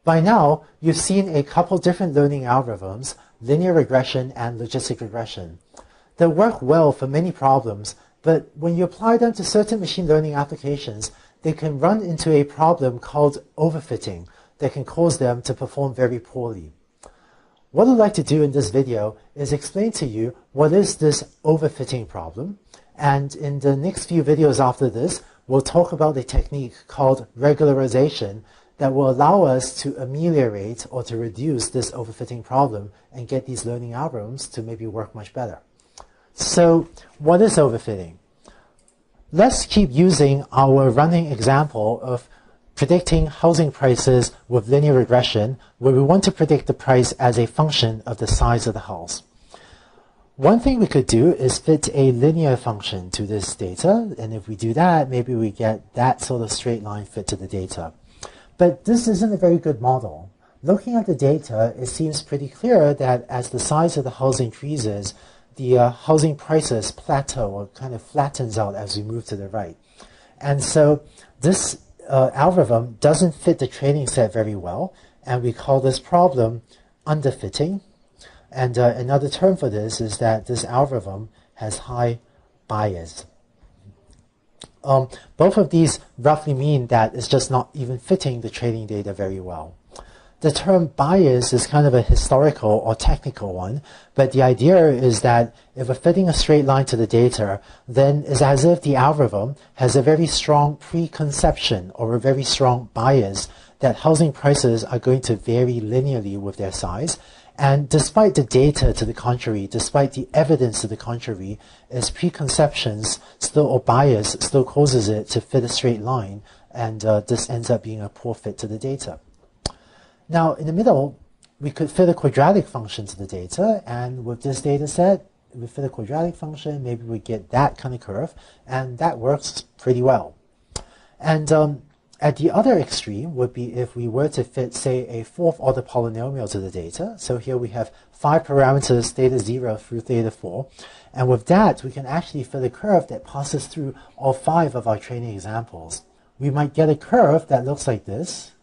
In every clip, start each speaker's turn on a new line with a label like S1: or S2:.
S1: By now, you've seen a couple different learning algorithms, linear regression and logistic regression. They work well for many problems, but when you apply them to certain machine learning applications, they can run into a problem called overfitting that can cause them to perform very poorly. What I'd like to do in this video is explain to you what is this overfitting problem, and in the next few videos after this, we'll talk about a technique called regularization that will allow us to ameliorate or to reduce this overfitting problem and get these learning algorithms to maybe work much better. So what is overfitting? Let's keep using our running example of predicting housing prices with linear regression, where we want to predict the price as a function of the size of the house. One thing we could do is fit a linear function to this data, and if we do that, maybe we get that sort of straight line fit to the data. But this isn't a very good model. Looking at the data, it seems pretty clear that as the size of the house increases, the housing prices plateau or kind of flattens out as we move to the right. And so this algorithm doesn't fit the training set very well, and we call this problem underfitting. And another term for this is that this algorithm has high bias. Both of these roughly mean that it's just not even fitting the training data very well. The term bias is kind of a historical or technical one, but the idea is that if we're fitting a straight line to the data, then it's as if the algorithm has a very strong preconception or a very strong bias that housing prices are going to vary linearly with their size. And despite the data to the contrary, despite the evidence to the contrary, its preconceptions still, or bias still causes it to fit a straight line, and this ends up being a poor fit to the data. Now, in the middle, we could fit a quadratic function to the data, and with this data set, we fit a quadratic function, maybe we get that kind of curve, and that works pretty well. And at the other extreme would be if we were to fit, say, a fourth order polynomial to the data. So here we have 5 parameters, theta 0 through theta 4. And with that, we can actually fit a curve that passes through all 5 of our training examples. We might get a curve that looks like this,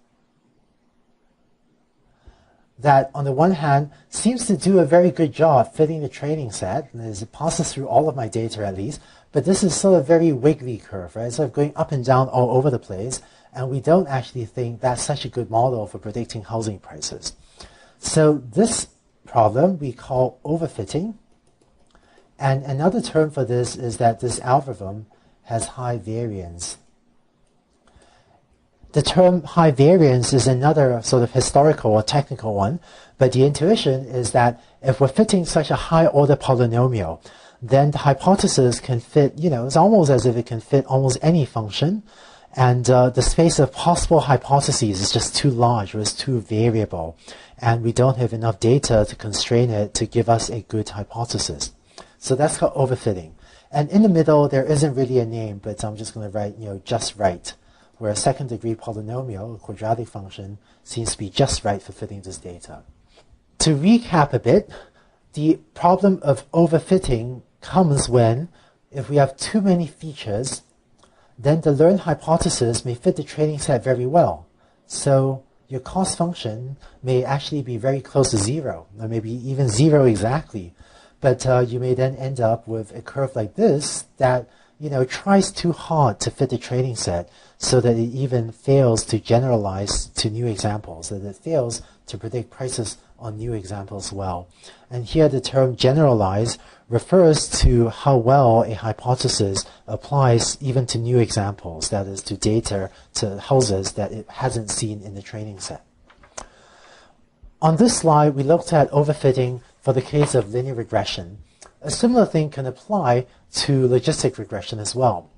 S1: that on the one hand seems to do a very good job fitting the training set, as it passes through all of my data at least, but this is sort of a very wiggly curve, right? Sort of going up and down all over the place, and we don't actually think that's such a good model for predicting housing prices. So this problem we call overfitting, and another term for this is that this algorithm has high variance. The term high variance is another sort of historical or technical one, but the intuition is that if we're fitting such a high order polynomial, then the hypothesis can fit, it's almost as if it can fit almost any function, and the space of possible hypotheses is just too large, or it's too variable, and we don't have enough data to constrain it to give us a good hypothesis. So that's called overfitting. And in the middle, there isn't really a name, but I'm just going to write, just right, where a second degree polynomial, a quadratic function, seems to be just right for fitting this data. To recap a bit, the problem of overfitting comes when, if we have too many features, then the learned hypothesis may fit the training set very well. So your cost function may actually be very close to 0, or maybe even 0 exactly. But you may then end up with a curve like this that tries too hard to fit the training set, so that it even fails to generalize to new examples, that it fails to predict prices on new examples well. And here the term generalize refers to how well a hypothesis applies even to new examples, that is, to data, to houses that it hasn't seen in the training set. On this slide, we looked at overfitting for the case of linear regression. A similar thing can apply to logistic regression as well.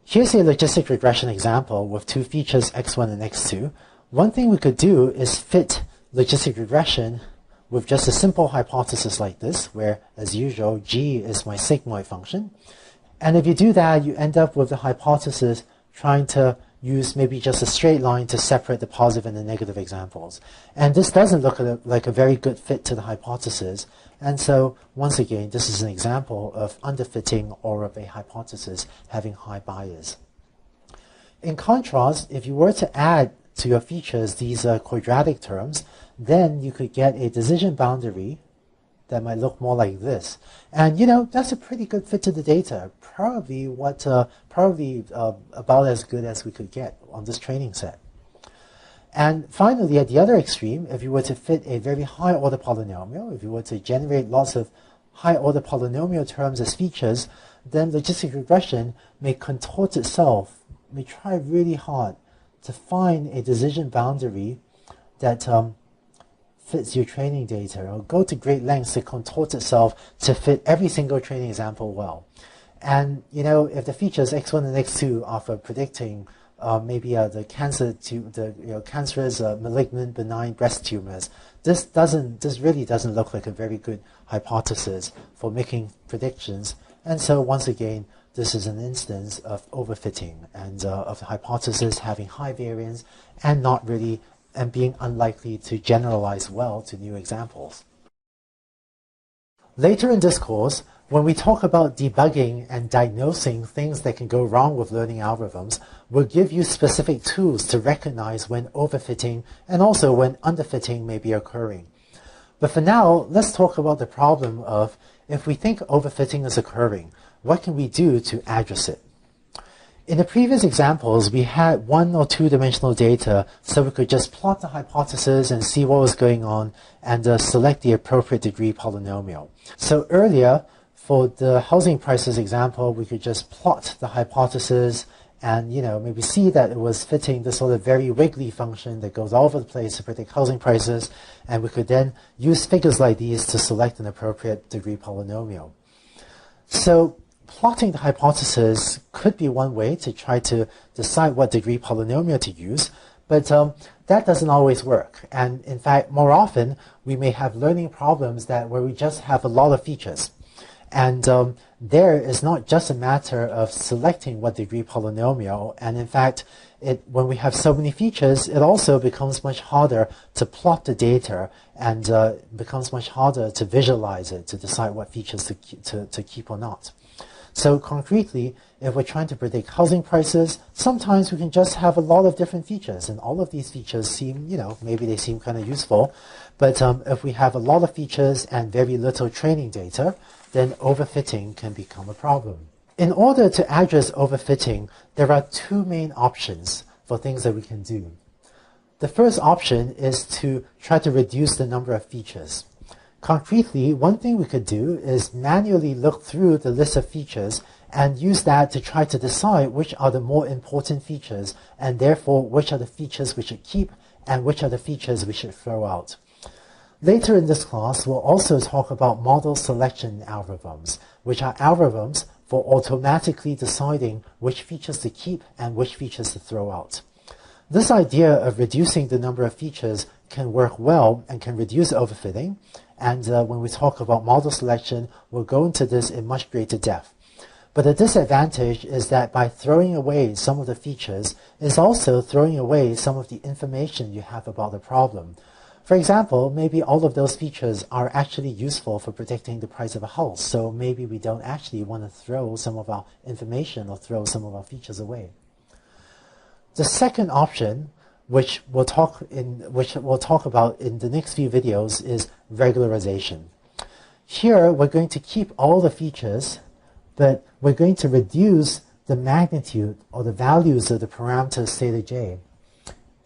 S1: Here's a logistic regression example with 2 features, x1 and x2. One thing we could do is fit logistic regression with just a simple hypothesis like this, where, as usual, g is my sigmoid function. And if you do that, you end up with the hypothesis trying to use maybe just a straight line to separate the positive and the negative examples. And this doesn't look like a very good fit to the hypothesis. And so, once again, this is an example of underfitting or of a hypothesis having high bias. In contrast, if you were to add to your features these quadratic terms, then you could get a decision boundary that might look more like this. And that's a pretty good fit to the data. Probably about as good as we could get on this training set. And finally, at the other extreme, if you were to fit a very high order polynomial, if you were to generate lots of high order polynomial terms as features, then logistic regression may contort itself, may try really hard to find a decision boundary that fits your training data, or go to great lengths to contort itself to fit every single training example well. And if the features x1 and x2 are for predicting maybe the cancerous, malignant, benign breast tumors, this really doesn't look like a very good hypothesis for making predictions. And so once again, this is an instance of overfitting and of the hypothesis having high variance and not really and being unlikely to generalize well to new examples. Later in this course, when we talk about debugging and diagnosing things that can go wrong with learning algorithms, we'll give you specific tools to recognize when overfitting and also when underfitting may be occurring. But for now, let's talk about the problem of if we think overfitting is occurring, what can we do to address it? In the previous examples, we had 1 or 2 dimensional data, so we could just plot the hypothesis and see what was going on and select the appropriate degree polynomial. So earlier, for the housing prices example, we could just plot the hypothesis and maybe see that it was fitting the sort of very wiggly function that goes all over the place to predict housing prices, and we could then use figures like these to select an appropriate degree polynomial. So plotting the hypothesis could be one way to try to decide what degree polynomial to use, but that doesn't always work. And in fact, more often, we may have learning problems where we just have a lot of features. And there is not just a matter of selecting what degree polynomial, and in fact, when we have so many features, it also becomes much harder to plot the data and becomes much harder to visualize it, to decide what features to keep or not. So concretely, if we're trying to predict housing prices, sometimes we can just have a lot of different features, and all of these features seem, maybe they seem kind of useful. But if we have a lot of features and very little training data, then overfitting can become a problem. In order to address overfitting, there are 2 main options for things that we can do. The first option is to try to reduce the number of features. Concretely, one thing we could do is manually look through the list of features and use that to try to decide which are the more important features, and therefore which are the features we should keep and which are the features we should throw out. Later in this class, we'll also talk about model selection algorithms, which are algorithms for automatically deciding which features to keep and which features to throw out. This idea of reducing the number of features can work well and can reduce overfitting. And when we talk about model selection, we'll go into this in much greater depth. But the disadvantage is that by throwing away some of the features is also throwing away some of the information you have about the problem. For example, maybe all of those features are actually useful for predicting the price of a house, so maybe we don't actually want to throw some of our information or throw some of our features away. The second option, which we'll talk about in the next few videos, is regularization. Here, we're going to keep all the features, but we're going to reduce the magnitude or the values of the parameters theta j.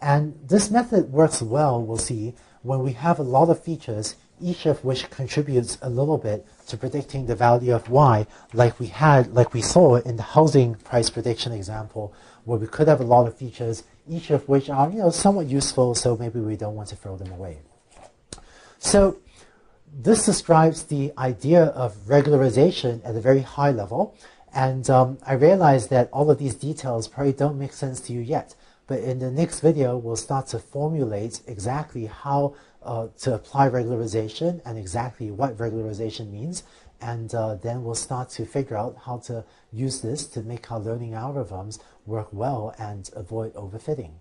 S1: And this method works well, we'll see, when we have a lot of features, each of which contributes a little bit to predicting the value of y, like we saw in the housing price prediction example, where we could have a lot of features, each of which are somewhat useful, so maybe we don't want to throw them away. So this describes the idea of regularization at a very high level, and I realize that all of these details probably don't make sense to you yet, but in the next video we'll start to formulate exactly how to apply regularization and exactly what regularization means, and then we'll start to figure out how to use this to make our learning algorithms work well and avoid overfitting.